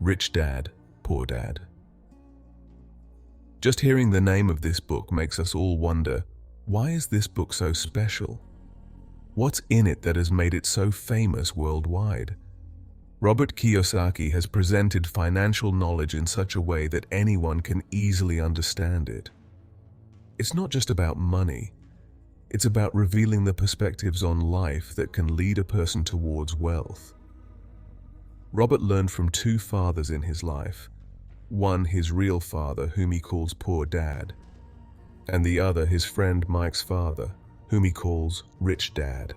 Rich Dad, Poor Dad. Just hearing the name of this book makes us all wonder, why is this book so special? What's in it that has made it so famous worldwide? Robert Kiyosaki has presented financial knowledge in such a way that anyone can easily understand it. It's not just about money. It's about revealing the perspectives on life that can lead a person towards wealth. Robert learned from two fathers in his life. One, his real father, whom he calls Poor Dad, and the other, his friend Mike's father, whom he calls Rich Dad.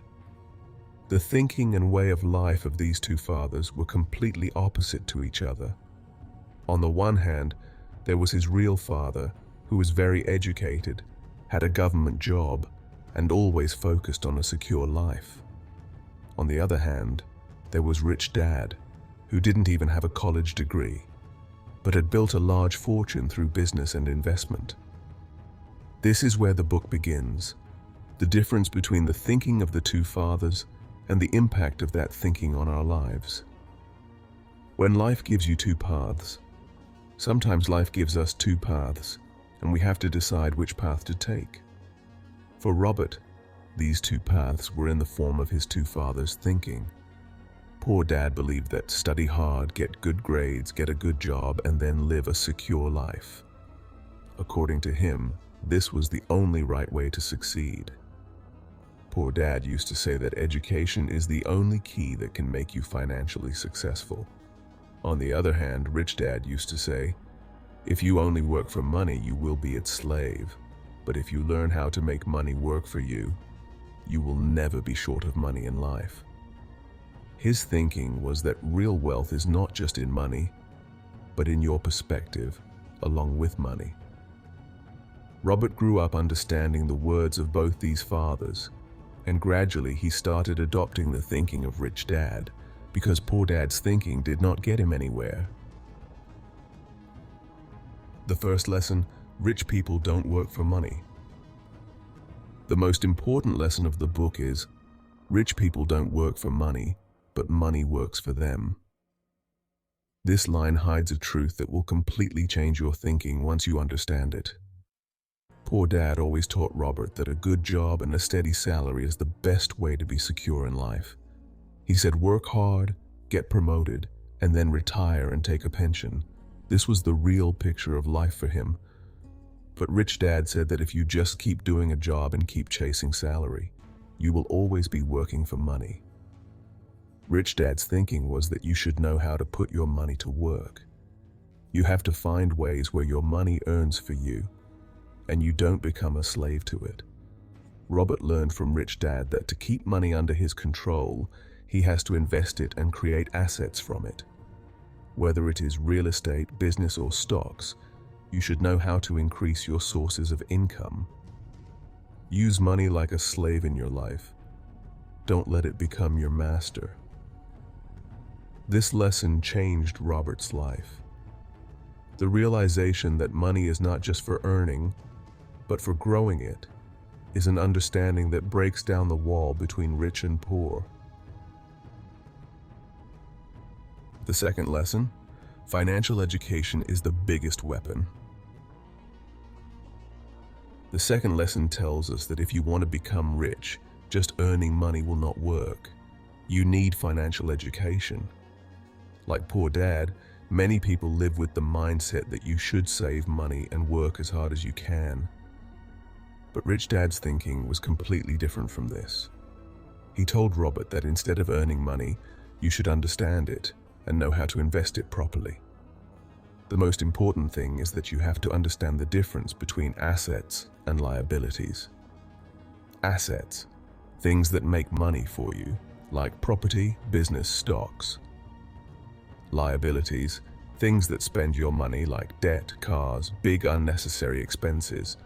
The thinking and way of life of these two fathers were completely opposite to each other. On the one hand, there was his real father, who was very educated, had a government job, and always focused on a secure life. On the other hand, there was Rich Dad, who didn't even have a college degree, but had built a large fortune through business and investment. This is where the book begins, the difference between the thinking of the two fathers and the impact of that thinking on our lives. When life gives you two paths, sometimes life gives us two paths, and we have to decide which path to take. For Robert, these two paths were in the form of his two fathers' thinking. Poor Dad believed that study hard, get good grades, get a good job, and then live a secure life. According to him, this was the only right way to succeed. Poor Dad used to say that education is the only key that can make you financially successful. On the other hand, Rich Dad used to say, if you only work for money, you will be its slave. But if you learn how to make money work for you, you will never be short of money in life. His thinking was that real wealth is not just in money, but in your perspective, along with money. Robert grew up understanding the words of both these fathers, and gradually he started adopting the thinking of Rich Dad, because Poor Dad's thinking did not get him anywhere. The first lesson: rich people don't work for money. The most important lesson of the book is, rich people don't work for money, but money works for them. This line hides a truth that will completely change your thinking once you understand it. Poor Dad always taught Robert that a good job and a steady salary is the best way to be secure in life. He said, work hard, get promoted, and then retire and take a pension. This was the real picture of life for him. But Rich Dad said that if you just keep doing a job and keep chasing salary, you will always be working for money. Rich Dad's thinking was that you should know how to put your money to work. You have to find ways where your money earns for you, and you don't become a slave to it. Robert learned from Rich Dad that to keep money under his control, he has to invest it and create assets from it. Whether it is real estate, business, or stocks, you should know how to increase your sources of income. Use money like a slave in your life. Don't let it become your master. This lesson changed Robert's life. The realization that money is not just for earning, but for growing it, is an understanding that breaks down the wall between rich and poor. The second lesson: financial education is the biggest weapon. The second lesson tells us that if you want to become rich, just earning money will not work. You need financial education. Like Poor Dad, many people live with the mindset that you should save money and work as hard as you can. But Rich Dad's thinking was completely different from this. He told Robert that instead of earning money, you should understand it and know how to invest it properly. The most important thing is that you have to understand the difference between assets and liabilities. Assets, things that make money for you, like property, business, stocks. Liabilities, things that spend your money, like debt, cars, big unnecessary expenses.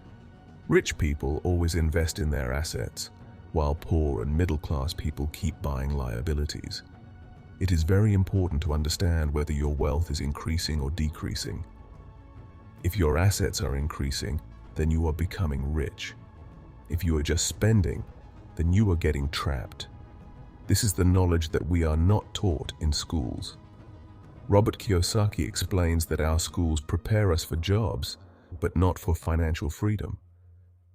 Rich people always invest in their assets, while poor and middle-class people keep buying liabilities. It is very important to understand whether your wealth is increasing or decreasing. If your assets are increasing, then you are becoming rich. If you are just spending, then you are getting trapped. This is the knowledge that we are not taught in schools. Robert Kiyosaki explains that our schools prepare us for jobs, but not for financial freedom.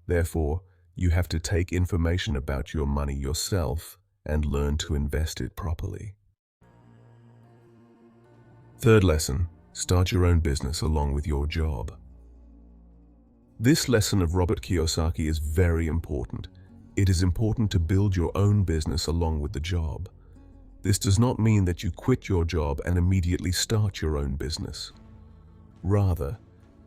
Therefore, you have to take information about your money yourself and learn to invest it properly. Third lesson, start your own business along with your job. This lesson of Robert Kiyosaki is very important. It is important to build your own business along with the job. This does not mean that you quit your job and immediately start your own business. Rather,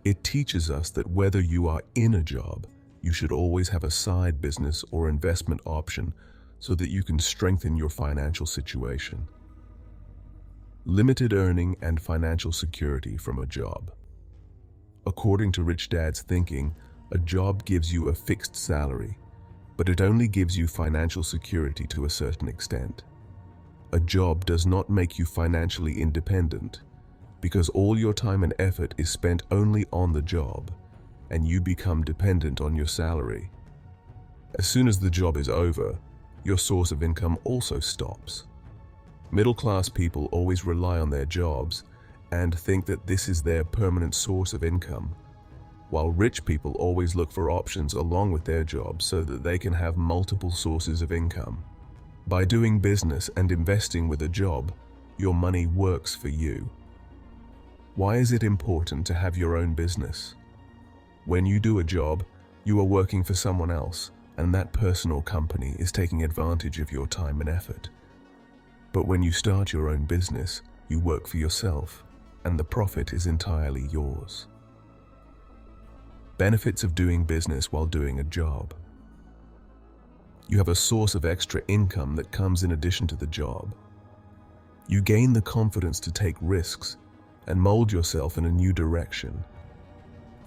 it teaches us that whether you are in a job, you should always have a side business or investment option so that you can strengthen your financial situation. Limited earning and financial security from a job. According to Rich Dad's thinking, a job gives you a fixed salary, but it only gives you financial security to a certain extent. A job does not make you financially independent because all your time and effort is spent only on the job, and you become dependent on your salary. As soon as the job is over, your source of income also stops. Middle-class people always rely on their jobs and think that this is their permanent source of income, while rich people always look for options along with their jobs so that they can have multiple sources of income. By doing business and investing with a job, your money works for you. Why is it important to have your own business? When you do a job, you are working for someone else, and that person or company is taking advantage of your time and effort. But when you start your own business, you work for yourself, and the profit is entirely yours. Benefits of doing business while doing a job. You have a source of extra income that comes in addition to the job. You gain the confidence to take risks and mold yourself in a new direction.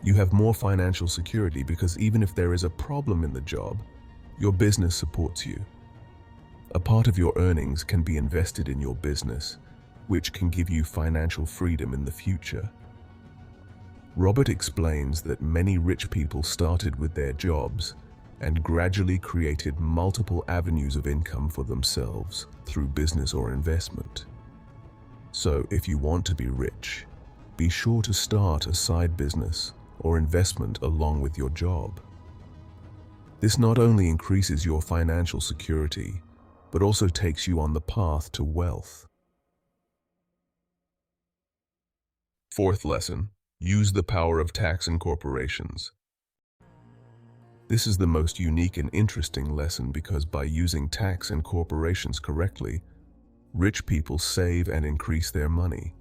You have more financial security because even if there is a problem in the job, your business supports you. A part of your earnings can be invested in your business, which can give you financial freedom in the future. Robert explains that many rich people started with their jobs and gradually created multiple avenues of income for themselves through business or investment. So if you want to be rich, be sure to start a side business or investment along with your job. This not only increases your financial security, but also takes you on the path to wealth. Fourth lesson, use the power of tax and corporations. This is the most unique and interesting lesson because by using tax and corporations correctly, rich people save and increase their money.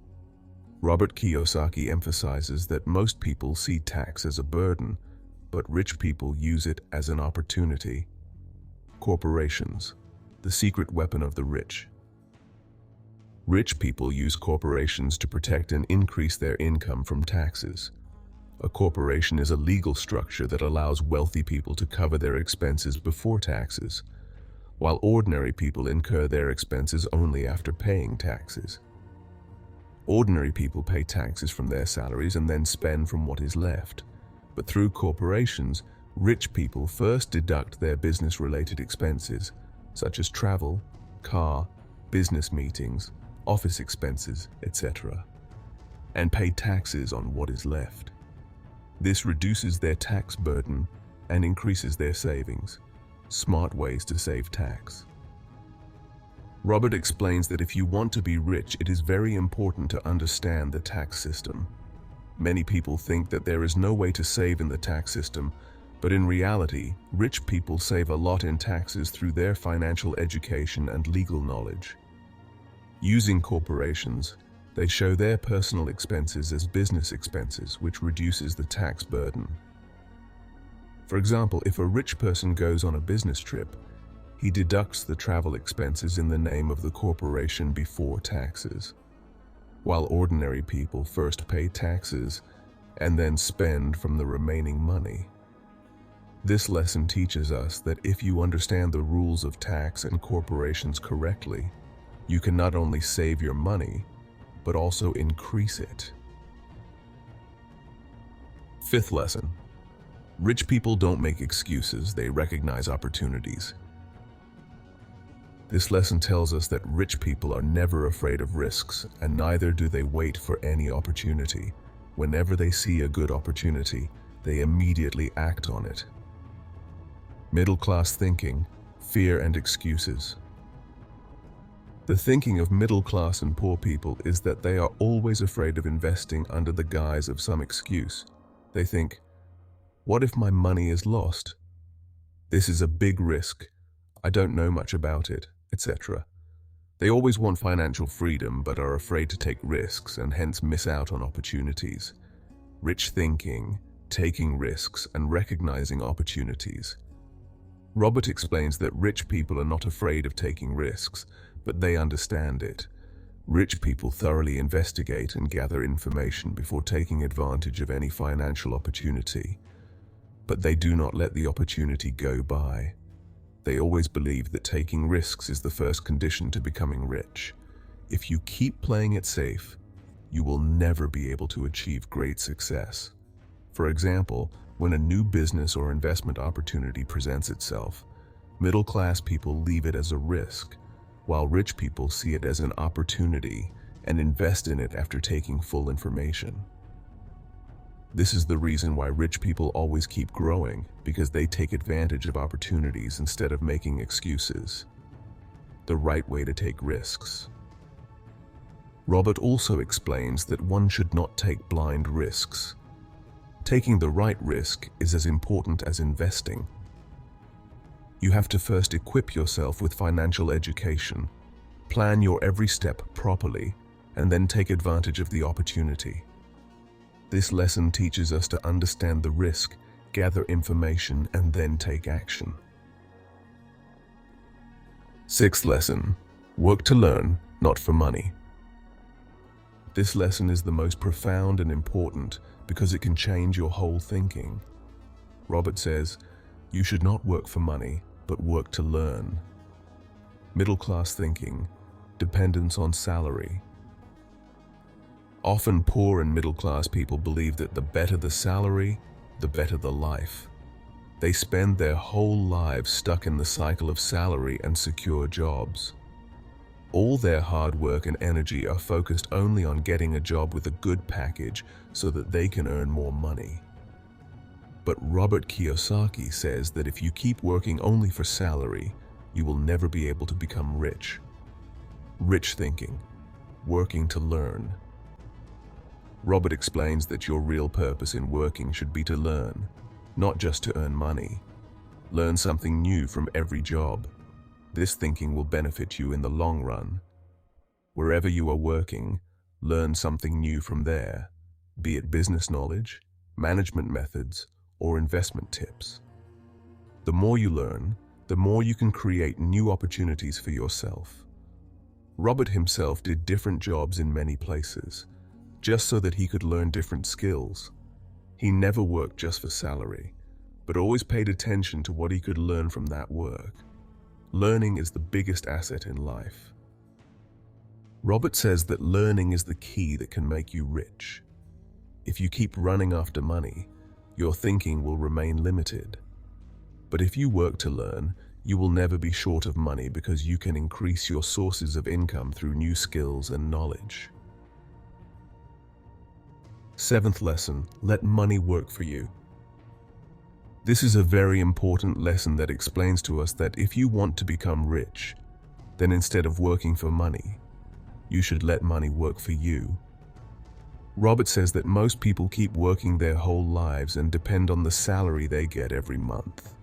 Robert Kiyosaki emphasizes that most people see tax as a burden, but rich people use it as an opportunity. Corporations, the secret weapon of the rich. Rich people use corporations to protect and increase their income from taxes. A corporation is a legal structure that allows wealthy people to cover their expenses before taxes, while ordinary people incur their expenses only after paying taxes. Ordinary people pay taxes from their salaries and then spend from what is left. But through corporations, rich people first deduct their business-related expenses, such as travel, car, business meetings, office expenses, etc., and pay taxes on what is left. This reduces their tax burden and increases their savings. Smart ways to save tax. Robert explains that if you want to be rich, it is very important to understand the tax system. Many people think that there is no way to save in the tax system, but in reality, rich people save a lot in taxes through their financial education and legal knowledge. Using corporations, they show their personal expenses as business expenses, which reduces the tax burden. For example, if a rich person goes on a business trip, he deducts the travel expenses in the name of the corporation before taxes, while ordinary people first pay taxes and then spend from the remaining money. This lesson teaches us that if you understand the rules of tax and corporations correctly, you can not only save your money, but also increase it. Fifth lesson. Rich people don't make excuses, they recognize opportunities. This lesson tells us that rich people are never afraid of risks, and neither do they wait for any opportunity. Whenever they see a good opportunity, they immediately act on it. Middle-class thinking, fear and excuses. The thinking of middle-class and poor people is that they are always afraid of investing under the guise of some excuse. They think, what if my money is lost? This is a big risk. I don't know much about it, etc. They always want financial freedom but are afraid to take risks and hence miss out on opportunities. Rich thinking, taking risks, and recognizing opportunities. Robert explains that rich people are not afraid of taking risks, but they understand it. Rich people thoroughly investigate and gather information before taking advantage of any financial opportunity. But they do not let the opportunity go by. They always believe that taking risks is the first condition to becoming rich. If you keep playing it safe, you will never be able to achieve great success. For example, when a new business or investment opportunity presents itself, middle-class people leave it as a risk, while rich people see it as an opportunity and invest in it after taking full information. This is the reason why rich people always keep growing, because they take advantage of opportunities instead of making excuses. The right way to take risks. Robert also explains that one should not take blind risks. Taking the right risk is as important as investing. You have to first equip yourself with financial education, plan your every step properly, and then take advantage of the opportunity. This lesson teaches us to understand the risk, gather information, and then take action. Sixth lesson: work to learn, not for money. This lesson is the most profound and important because it can change your whole thinking. Robert says, you should not work for money, but work to learn. Middle-class thinking, dependence on salary. Often poor and middle-class people believe that the better the salary, the better the life. They spend their whole lives stuck in the cycle of salary and secure jobs. All their hard work and energy are focused only on getting a job with a good package so that they can earn more money. But Robert Kiyosaki says that if you keep working only for salary, you will never be able to become rich. Rich thinking, working to learn. Robert explains that your real purpose in working should be to learn, not just to earn money. Learn something new from every job. This thinking will benefit you in the long run. Wherever you are working, learn something new from there, be it business knowledge, management methods, or investment tips. The more you learn, the more you can create new opportunities for yourself. Robert himself did different jobs in many places, just so that he could learn different skills. He never worked just for salary, but always paid attention to what he could learn from that work. Learning is the biggest asset in life. Robert says that learning is the key that can make you rich. If you keep running after money, your thinking will remain limited. But if you work to learn, you will never be short of money because you can increase your sources of income through new skills and knowledge. Seventh lesson: let money work for you. This is a very important lesson that explains to us that if you want to become rich, then instead of working for money, you should let money work for you. Robert says that most people keep working their whole lives and depend on the salary they get every month.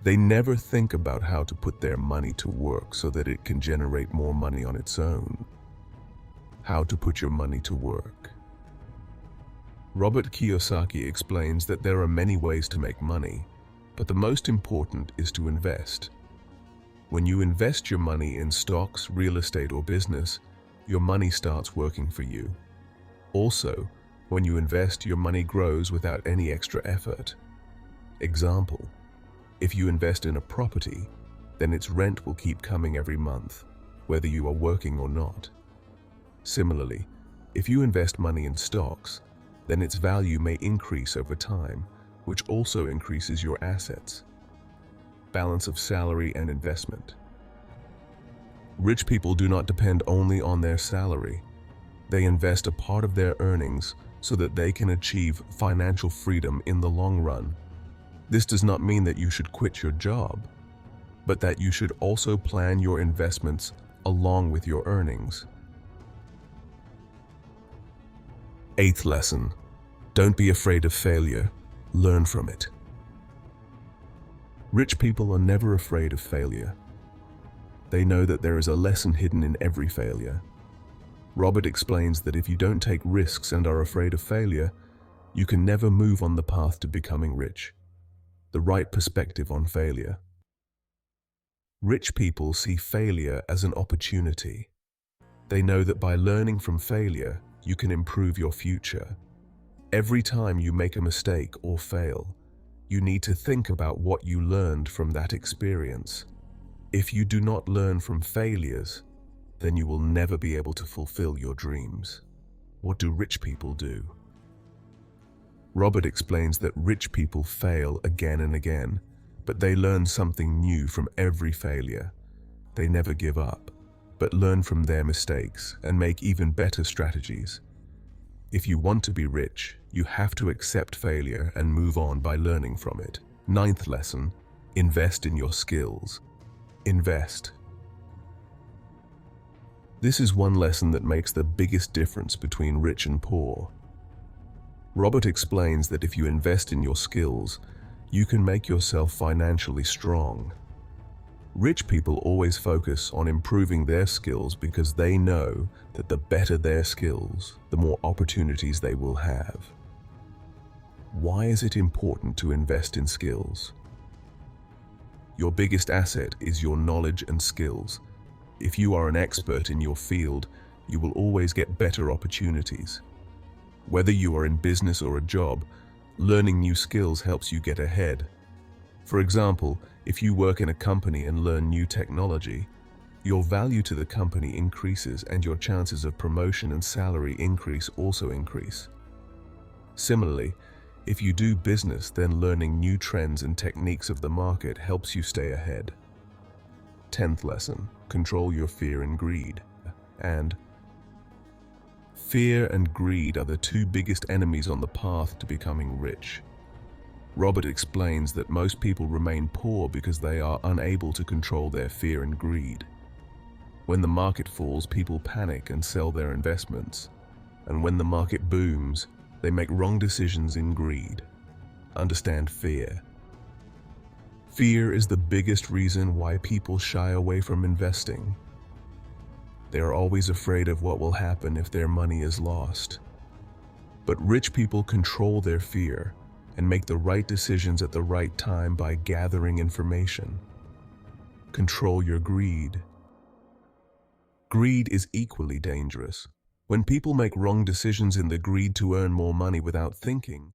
They never think about how to put their money to work so that it can generate more money on its own. How to put your money to work. Robert Kiyosaki explains that there are many ways to make money, but the most important is to invest. When you invest your money in stocks, real estate, or business, your money starts working for you. Also, when you invest, your money grows without any extra effort. Example: if you invest in a property, then its rent will keep coming every month, whether you are working or not. Similarly, if you invest money in stocks, then its value may increase over time, which also increases your assets. Balance of salary and investment. Rich people do not depend only on their salary. They invest a part of their earnings so that they can achieve financial freedom in the long run. This does not mean that you should quit your job, but that you should also plan your investments along with your earnings. Eighth lesson: don't be afraid of failure, learn from it. Rich people are never afraid of failure. They know that there is a lesson hidden in every failure. Robert explains that if you don't take risks and are afraid of failure, you can never move on the path to becoming rich. The right perspective on failure. Rich people see failure as an opportunity. They know that by learning from failure, you can improve your future. Every time you make a mistake or fail, you need to think about what you learned from that experience. If you do not learn from failures, then you will never be able to fulfill your dreams. What do rich people do? Robert explains that rich people fail again and again, but they learn something new from every failure. They never give up, but learn from their mistakes and make even better strategies. If you want to be rich, you have to accept failure and move on by learning from it. Ninth lesson: invest in your skills. Invest. This is one lesson that makes the biggest difference between rich and poor. Robert explains that if you invest in your skills, you can make yourself financially strong. Rich people always focus on improving their skills because they know that the better their skills, the more opportunities they will have. Why is it important to invest in skills? Your biggest asset is your knowledge and skills. If you are an expert in your field, you will always get better opportunities. Whether you are in business or a job, learning new skills helps you get ahead. For example, if you work in a company and learn new technology, your value to the company increases and your chances of promotion and salary increase also increase. Similarly, if you do business, then learning new trends and techniques of the market helps you stay ahead. 10th lesson: control your fear and greed. And fear and greed are the two biggest enemies on the path to becoming rich. Robert explains that most people remain poor because they are unable to control their fear and greed. When the market falls, people panic and sell their investments. And when the market booms, they make wrong decisions in greed. Understand fear. Fear is the biggest reason why people shy away from investing. They are always afraid of what will happen if their money is lost. But rich people control their fear and make the right decisions at the right time by gathering information. Control your greed. Greed is equally dangerous. When people make wrong decisions in the greed to earn more money without thinking,